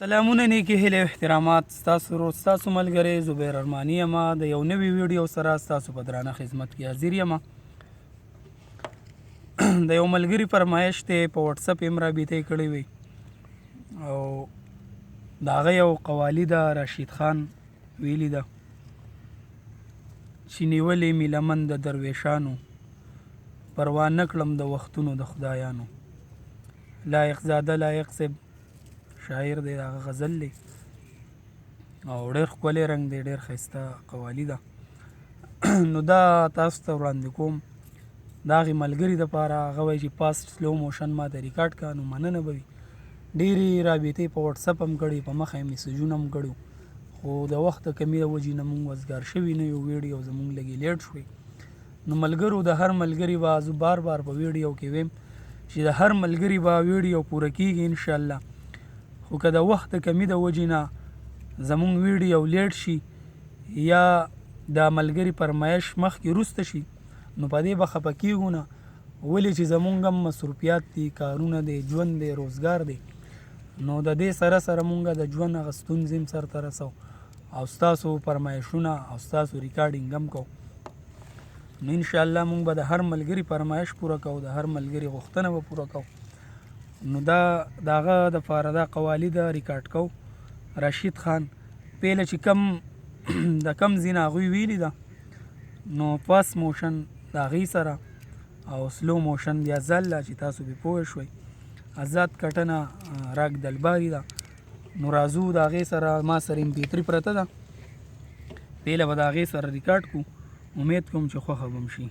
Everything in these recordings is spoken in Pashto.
سلامونه نیکی هیله او احترامات ستاسو ورور ستاسو ملګری زبیر ارماني یم د یو نوي ویډیو سره ستاسو په درانه خدمت کې حاضر یم. د یو ملګري فرمایش دی په واتساپ یې رابطې کړې وي او د هغه یو قوالي ده راشد خان ویلي ده چې نیولې مې لمن د درویشانو پروا نه کړم د وختونو د خدایانو. لایق زاده لایق صاحب شاعر دی، هغه غزل دی او ډېر ښکلی رنګ دی، ډېر ښایسته قوالي ده. نو دا تاسو ته وړاندې کوم د هغې ملګري دپاره. هغه وایي چې پاست سلو موشن ما ته ریکارډ کړه، نو مننه به وي. ډېرې رابطې په واتساپ هم کړي، په مخه یې میسجونه هم کړي، خو د وخت د کمي د وجې نه مونږ وزګار شوي نه یو، ویډیو زمونږ لږې لیټ شوی. نو ملګرو د هر ملګري به زه بار بار په ویډیو کې ویم چې د هر ملګري به ویډیو پوره کېږي انشاءالله، خو که د وخت د کمي د وجې نه زمونږ ویډیو لیټ شي یا د ملګري فرمایش مخکې وروسته شي نو په دې به خفه کېږو نه، ولې چې زمونږ هم مصروفیات دي، کارونه دی، ژوند دی، روزګار دی. نو د دې سره سره مونږ د ژوند هغه ستونزې هم سرته رسو او ستاسو فرمایشونه او ستاسو ریکارډینګ هم کوو. نو انشاءالله مونږ به د هر ملګري فرمایش پوره کوو، د هر ملګري غوښتنه به پوره کوو. نو دا د هغه دپاره دا قوالي ده ریکارډ کوو. راشد خان پیله چې کم د کم ځای نه هغوی ویلي ده، نو فاست موشن د هغې سره او سلو موشن بیا ځله چې تاسو پرې پوه شوئ. آزاد کټنه راګ دلباري ده. نو راځو د هغې سره، ما سره MP3 پرته ده، پیله به د هغې سره ریکارډ کړو. امید کوم چې خوښه به م شي.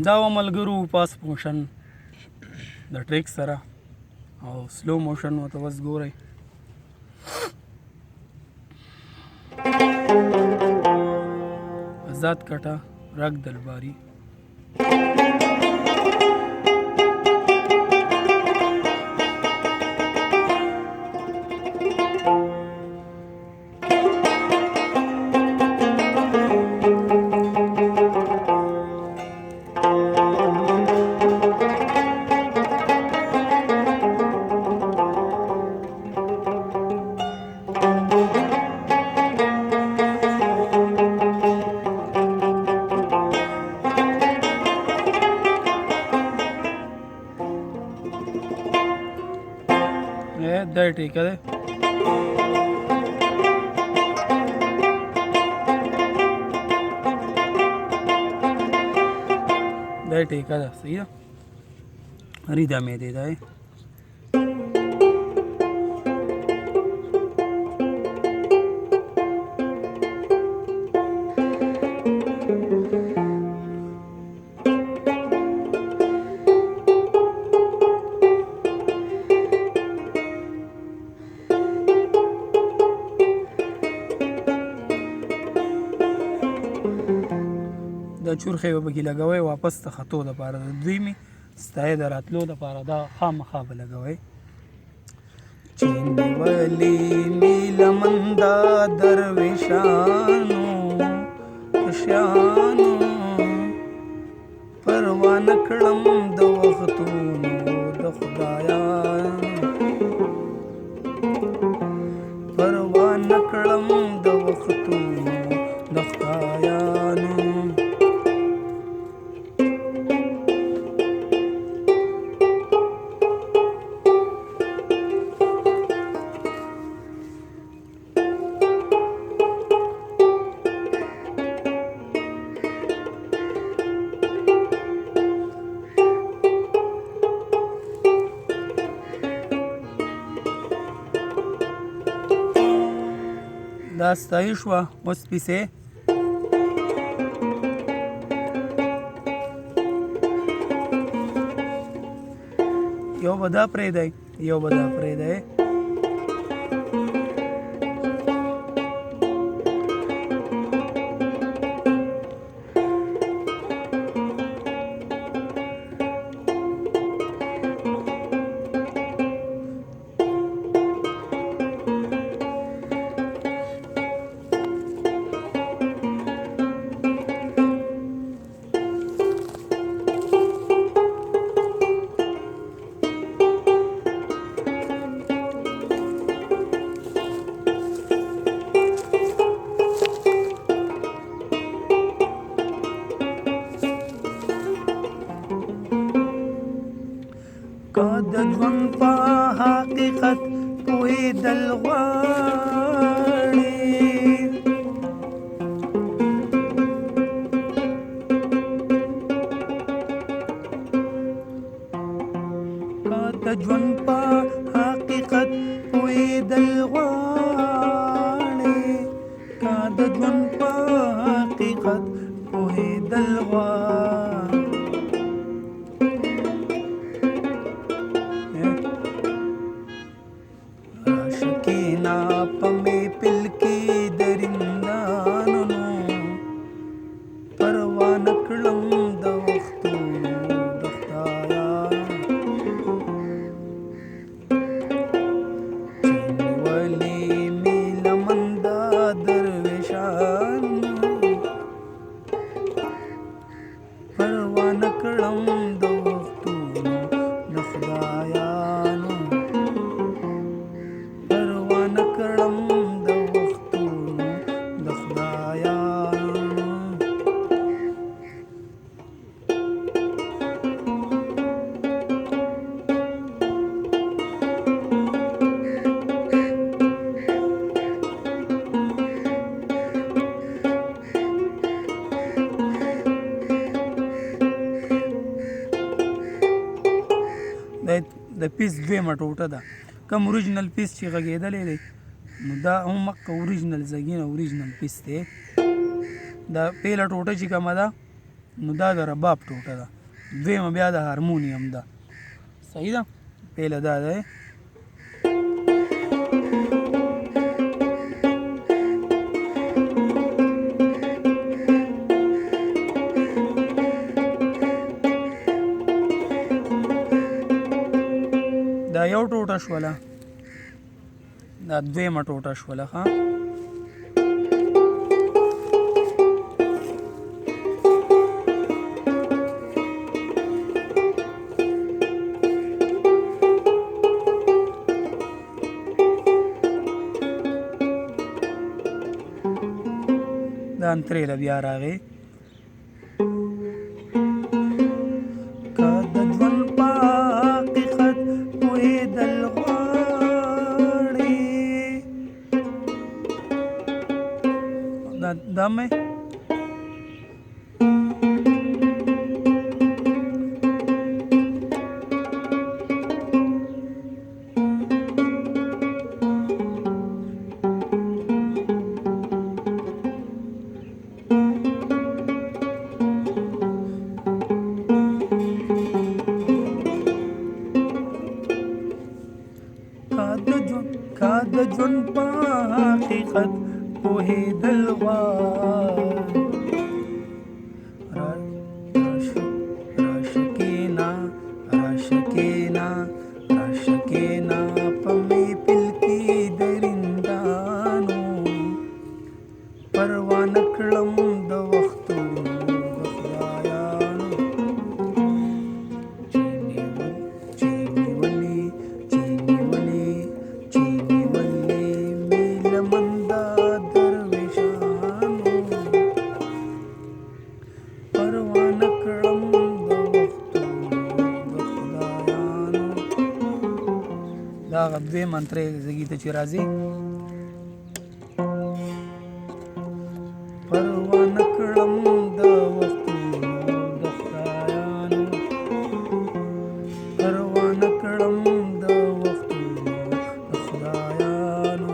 دا و ملګرو فاست موشن د ټریک سره او سلو موشن ورته اوس ګورئ. آزاد کټه راګ دلباري. دا یې ټیکه دی. دا یې ټیکه ده. صحیح ده. ریدا مې دی دا یې. دا چورخې به پکې لګوئ واپس د خطو دپاره د دوی مې ستایې د راتلو دپاره دا خامخا به لګوئ. چې نیولې مې لمن دا درویشانو شانو پروا نه کړم د وختونو د خدایانو پروا نه کړم د وختونو د خدایانو. دا ستایي شوه. اوس پیسې یو به دا پرېږدئ یو به دا پرېږدئ. که د ژوند په حقیقت پوهېدل غواړې که د ژوند په حقیقت پوهېدل غواړې که د ژوند په حقیقت پوهېدل غواړې شکینا پمې پل کې درندانو پروا نه کړم د وختونو د خدایانو. چې نیولې مې لمن دا درویشانو پروا نه کړم د وختونو د خدایانو کړم د وختونو د خدایانو. د پیس دویمه ټوټه ده. کوم اوریجنل پیس چې غږېدلی دی نو دا هم مکه اوریجنل زګین اوریجنل پیس دی. دا پیله ټوټه چې کومه ده نو دا د رباب ټوټه ده. دویمه بیا د هارمونیم ده. صحیح ده. پیله دا ده. دا یو ټوټه شوله. دا دویمه ټوټه شوله. ښه دا انترېله بیا راغی. که د ژوند په حقیقت پوهېدل غواړې د ژوند په حقیقت پوهېدل غواړي راشکینا په محفل کې درندانو پروانه کړم د وختونو د خدایانو چې نیولې مې لمن د درویشانو پروانه کړم دا غدوی منترې زګی ته چې راځي پروانه کړم د وختونو د خدایانو پروانه کړم د وختونو د خدایانو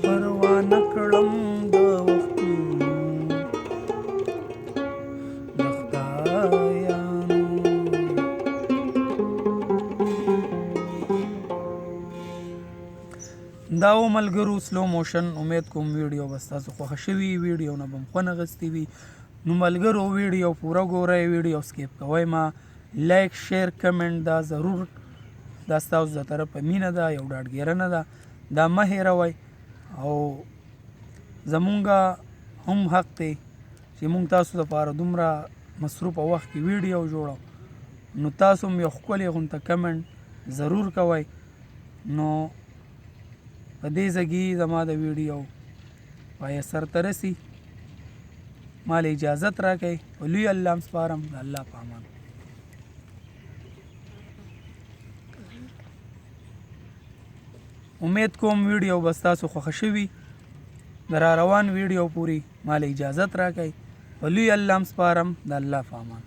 پروانه کړم د وختونو د خدایانو. دا و ملګرو سلو موشن امید کوم ویډیو به ستاسو خوښه شوي ویډیو نه به م خوند اخیستې وي نو ملګرو ویډیو پوره ګورئ ویډیو سکیپ کوئ ما لایک شیر کمنټ دا ضرور دا ستاسو د طرفه مینه ده یو ډاډګیرنه ده دا مه هېروئ او زمونږ هم حق دی چې مونږ تاسو لپاره دومره مصروفه وخت کې ویډیو جوړو نو تاسو هم یو ښکلی غونته کمنټ ضرور کوئ نو په دې ځګي زما د ویډیو پای سر ته رسي ما له اجازت راکئ په لوی الله م سپارم د الله په امان. امید کوم ویډیو به ستاسو خوښه شوي د را روان ویډیو پورې ما له اجازت راکئ په لوی الله م سپارم د الله په امان.